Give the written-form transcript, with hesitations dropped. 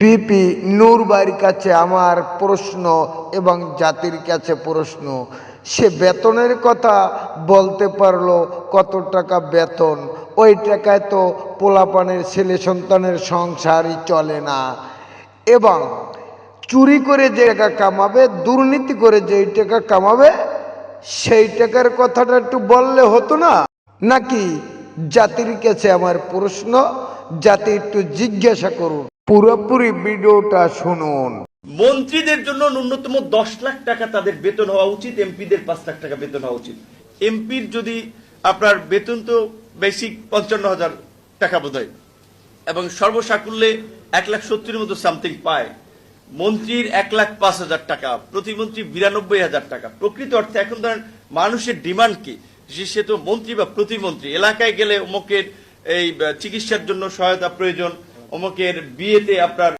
পিপি নূরবাড়ির কাছে আমার প্রশ্ন এবং জাতির কাছে প্রশ্ন, সে বেতনের কথা বলতে পারলো, কত টাকা বেতন, ওই টাকায় তো পোলাপানের ছেলে সন্তানের সংসারই চলে না। এবং চুরি করে যে টাকা কামাবে, দুর্নীতি করে যেই টাকা কামাবে, সেই টাকার কথাটা একটু বললে হতো না? নাকি? জাতির কাছে আমার প্রশ্ন, জাতি একটু জিজ্ঞাসা করুন, পুরোপুরি ভিডিওটা শুনুন। মন্ত্রীদের জন্য ন্যূনতম 10 লাখ টাকা তাদের বেতন হওয়া উচিত, এমপিদের 5 লাখ টাকা বেতন হওয়া উচিত। এমপির যদি আপনার বেতন তো বেসিক 55,000 টাকা বোধ হয়, এবং সর্বসাকুল্যে 1,70,000 মতো সামথিং পায়। মন্ত্রীর 1,05,000 টাকা, প্রতিমন্ত্রী 92,000 টাকা। প্রকৃত অর্থে এখন ধরেন মানুষের ডিমান্ড কি, সে তো মন্ত্রী বা প্রতিমন্ত্রী, এলাকায় গেলে অমুকের এই চিকিৎসার জন্য সহায়তা প্রয়োজন, অমুকের বিয়েতে আপনার